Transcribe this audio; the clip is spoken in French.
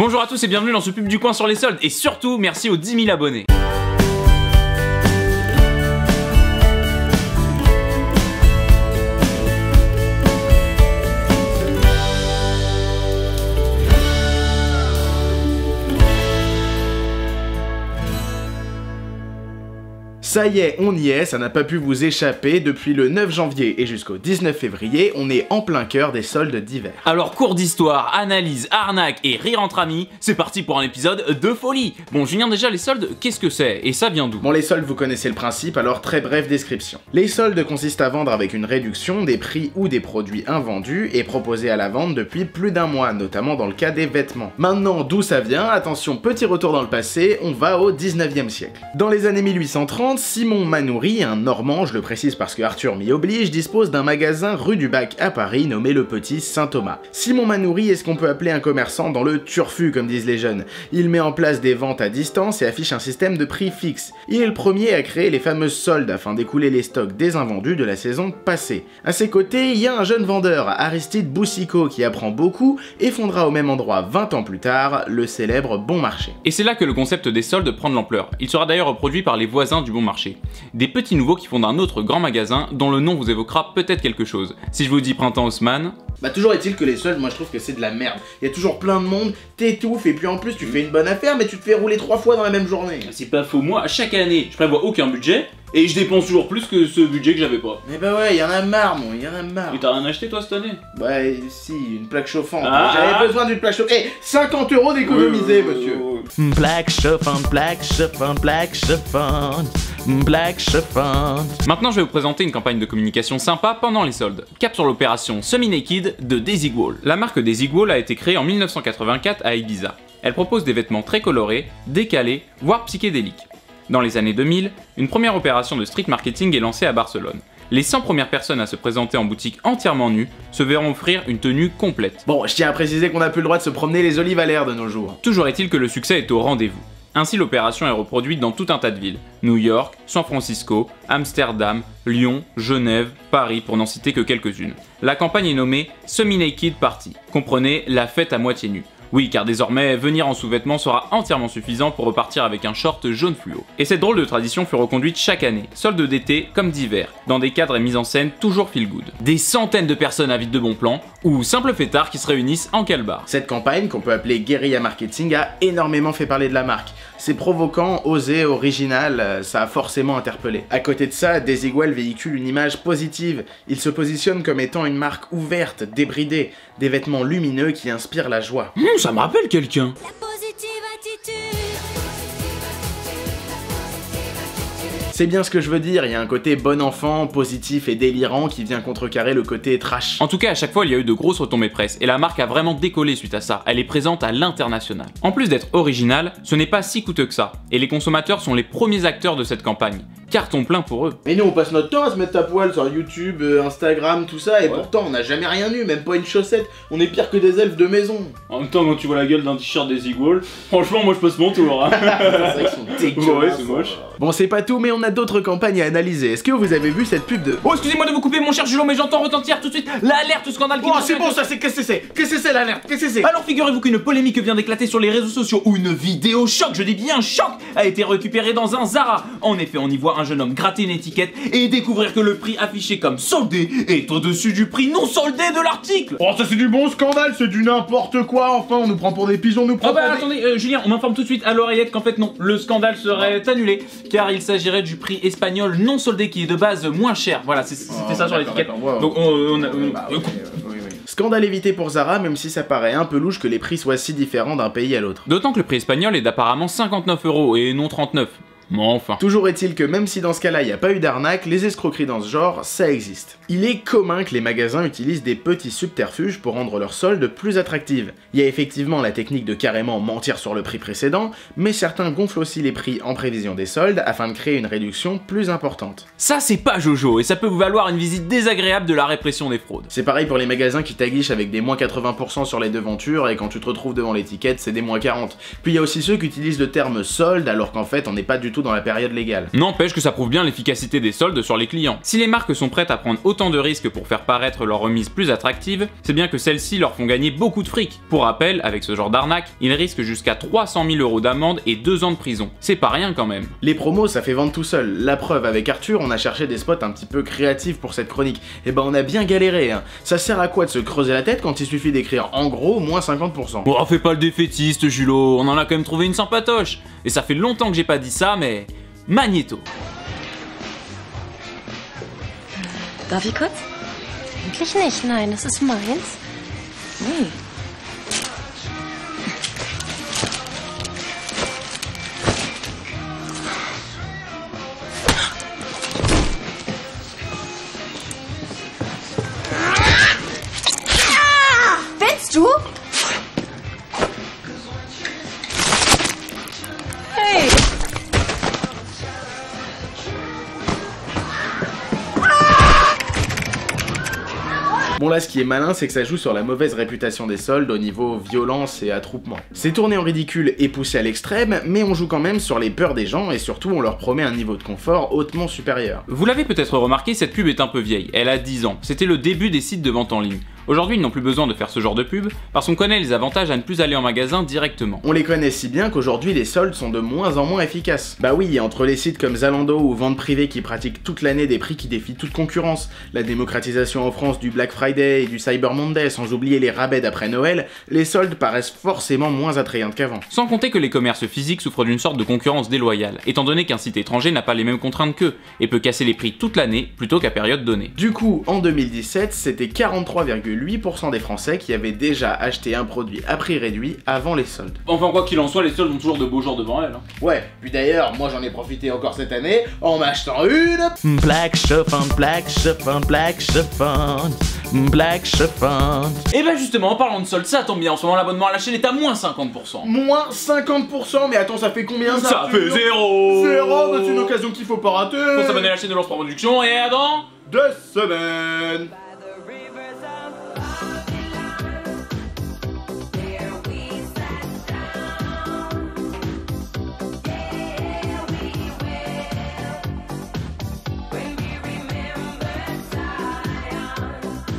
Bonjour à tous et bienvenue dans ce pub du coin sur les soldes et surtout merci aux 10 000 abonnés. Ça y est, on y est, ça n'a pas pu vous échapper, depuis le 9 janvier et jusqu'au 19 février, on est en plein cœur des soldes d'hiver. Alors cours d'histoire, analyse, arnaque et rire entre amis, c'est parti pour un épisode de folie. Bon Julien, déjà les soldes, qu'est-ce que c'est et ça vient d'où? Bon, les soldes vous connaissez le principe, alors très brève description. Les soldes consistent à vendre avec une réduction des prix ou des produits invendus et proposés à la vente depuis plus d'un mois, notamment dans le cas des vêtements. Maintenant, d'où ça vient? Attention, petit retour dans le passé, on va au 19e siècle. Dans les années 1830, Simon Manoury, un Normand, je le précise parce que Arthur m'y oblige, dispose d'un magasin rue du Bac à Paris nommé le Petit Saint-Thomas. Simon Manoury est ce qu'on peut appeler un commerçant dans le turfu comme disent les jeunes. Il met en place des ventes à distance et affiche un système de prix fixe. Il est le premier à créer les fameuses soldes afin d'écouler les stocks des invendus de la saison passée. À ses côtés, il y a un jeune vendeur, Aristide Boucicaut, qui apprend beaucoup et fondera au même endroit 20 ans plus tard le célèbre Bon Marché. Et c'est là que le concept des soldes prend de l'ampleur. Il sera d'ailleurs reproduit par les voisins du Bon Marché. Des petits nouveaux qui fondent un autre grand magasin dont le nom vous évoquera peut-être quelque chose. Si je vous dis Printemps Haussmann... Bah toujours est-il que les soldes, moi je trouve que c'est de la merde. Il y a toujours plein de monde, t'étouffes et puis en plus tu fais une bonne affaire mais tu te fais rouler 3 fois dans la même journée. C'est pas faux, moi chaque année je prévois aucun budget et je dépense toujours plus que ce budget que j'avais pas. Mais bah ouais, y en a marre mon, y en a marre. Et t'as rien acheté toi cette année? Bah si, une plaque chauffante. J'avais besoin d'une plaque chauffante. Eh, 50 € d'économiser monsieur. Plaque chauffante, plaque chauffante, plaque chauffante, plaque chauffante. Maintenant je vais vous présenter une campagne de communication sympa pendant les soldes. Cap sur l'opération Semi-Naked de Desigual. La marque Desigual a été créée en 1984 à Ibiza. Elle propose des vêtements très colorés, décalés, voire psychédéliques. Dans les années 2000, une première opération de street marketing est lancée à Barcelone. Les 100 premières personnes à se présenter en boutique entièrement nues se verront offrir une tenue complète. Bon, je tiens à préciser qu'on n'a plus le droit de se promener les olives à l'air de nos jours. Toujours est-il que le succès est au rendez-vous. Ainsi l'opération est reproduite dans tout un tas de villes. New York, San Francisco, Amsterdam, Lyon, Genève, Paris pour n'en citer que quelques-unes. La campagne est nommée Semi-Naked Party. Comprenez la fête à moitié nue. Oui, car désormais, venir en sous-vêtements sera entièrement suffisant pour repartir avec un short jaune fluo. Et cette drôle de tradition fut reconduite chaque année, solde d'été comme d'hiver, dans des cadres et mises en scène toujours feel good. Des centaines de personnes avides de bons plans, ou simples fêtards qui se réunissent en calbar. Cette campagne, qu'on peut appeler guérilla marketing, a énormément fait parler de la marque. C'est provoquant, osé, original, ça a forcément interpellé. À côté de ça, Desigual véhicule une image positive. Il se positionne comme étant une marque ouverte, débridée, des vêtements lumineux qui inspirent la joie. Ça me rappelle quelqu'un. La positive attitude. C'est bien ce que je veux dire, il y a un côté bon enfant, positif et délirant qui vient contrecarrer le côté trash. En tout cas, à chaque fois, il y a eu de grosses retombées presse, et la marque a vraiment décollé suite à ça, elle est présente à l'international. En plus d'être originale, ce n'est pas si coûteux que ça, et les consommateurs sont les premiers acteurs de cette campagne. Carton plein pour eux. Mais nous on passe notre temps à se mettre à poil sur YouTube, Instagram, tout ça, et pourtant on n'a jamais rien eu, même pas une chaussette. On est pire que des elfes de maison. En même temps, quand tu vois la gueule d'un t-shirt Desigual, franchement, moi je passe mon tour. Hein. C'est vrai qu'ils sont dégueulasses. Ouais, c'est moche. Bon, c'est pas tout, mais on a d'autres campagnes à analyser. Est-ce que vous avez vu cette pub de... Oh, excusez-moi de vous couper, mon cher Julot, mais j'entends retentir tout de suite l'alerte scandale qui... Oh, c'est bon, ça c'est... Qu'est-ce que c'est? Qu'est-ce que c'est l'alerte? Qu'est-ce que c'est? Alors figurez-vous qu'une polémique vient d'éclater sur les réseaux sociaux où une vidéo choc, je dis bien choc, a été récupérée dans un Zara. En effet, on y voit un jeune homme gratter une étiquette et découvrir que le prix affiché comme soldé est au-dessus du prix non soldé de l'article. Oh, ça c'est du bon scandale, c'est du n'importe quoi, enfin, on nous prend pour des pigeons, nous prend Oh bah pour attendez, Julien, on m'informe tout de suite à l'oreillette qu'en fait non, le scandale serait annulé, car il s'agirait du prix espagnol non soldé qui est de base moins cher. Voilà, c'était ça sur l'étiquette. Wow. Donc Scandale évité pour Zara, même si ça paraît un peu louche que les prix soient si différents d'un pays à l'autre. D'autant que le prix espagnol est d'apparemment 59 € et non 39. Mais enfin. Toujours est-il que même si dans ce cas-là il n'y a pas eu d'arnaque, les escroqueries dans ce genre, ça existe. Il est commun que les magasins utilisent des petits subterfuges pour rendre leurs soldes plus attractives. Il y a effectivement la technique de carrément mentir sur le prix précédent, mais certains gonflent aussi les prix en prévision des soldes afin de créer une réduction plus importante. Ça c'est pas Jojo, et ça peut vous valoir une visite désagréable de la répression des fraudes. C'est pareil pour les magasins qui t'aguichent avec des moins 80% sur les devantures et quand tu te retrouves devant l'étiquette c'est des moins 40. Puis il y a aussi ceux qui utilisent le terme solde alors qu'en fait on n'est pas du tout surtout dans la période légale. N'empêche que ça prouve bien l'efficacité des soldes sur les clients. Si les marques sont prêtes à prendre autant de risques pour faire paraître leurs remises plus attractives, c'est bien que celles-ci leur font gagner beaucoup de fric. Pour rappel, avec ce genre d'arnaque, ils risquent jusqu'à 300 000 € d'amende et 2 ans de prison. C'est pas rien quand même. Les promos, ça fait vendre tout seul. La preuve, avec Arthur, on a cherché des spots un petit peu créatifs pour cette chronique. Et ben on a bien galéré, hein. Ça sert à quoi de se creuser la tête quand il suffit d'écrire en gros moins 50%? Oh, fais pas le défaitiste, Julot, on en a quand même trouvé une sans patoche. Et ça fait longtemps que j'ai pas dit ça, mais... Magnéto. Darf ich kurz? Eigentlich nicht, nein, das ist meins. Nee. Willst du? Hey! Bon là, ce qui est malin, c'est que ça joue sur la mauvaise réputation des soldes au niveau violence et attroupement. C'est tourné en ridicule et poussé à l'extrême, mais on joue quand même sur les peurs des gens et surtout on leur promet un niveau de confort hautement supérieur. Vous l'avez peut-être remarqué, cette pub est un peu vieille, elle a 10 ans. C'était le début des sites de vente en ligne. Aujourd'hui, ils n'ont plus besoin de faire ce genre de pub, parce qu'on connaît les avantages à ne plus aller en magasin directement. On les connaît si bien qu'aujourd'hui les soldes sont de moins en moins efficaces. Bah oui, entre les sites comme Zalando ou Vente Privée qui pratiquent toute l'année des prix qui défient toute concurrence, la démocratisation en France du Black Friday et du Cyber Monday, sans oublier les rabais d'après Noël, les soldes paraissent forcément moins attrayantes qu'avant. Sans compter que les commerces physiques souffrent d'une sorte de concurrence déloyale, étant donné qu'un site étranger n'a pas les mêmes contraintes qu'eux, et peut casser les prix toute l'année plutôt qu'à période donnée. Du coup, en 2017, c'était 43,8% des Français qui avaient déjà acheté un produit à prix réduit avant les soldes. Enfin, quoi qu'il en soit, les soldes ont toujours de beaux jours devant elles. Ouais, puis d'ailleurs, moi j'en ai profité encore cette année en m'achetant une... Black chiffon, black chiffon, black chiffon, black chiffon. Et bah justement, en parlant de soldes, ça tombe bien, en ce moment l'abonnement à la chaîne est à moins 50%. Moins 50%, mais attends, ça fait combien ça? Ça fait 0. Zéro, mais c'est une occasion qu'il faut pas rater. Pour s'abonner à la chaîne de Lance Production et à dans 2 semaines.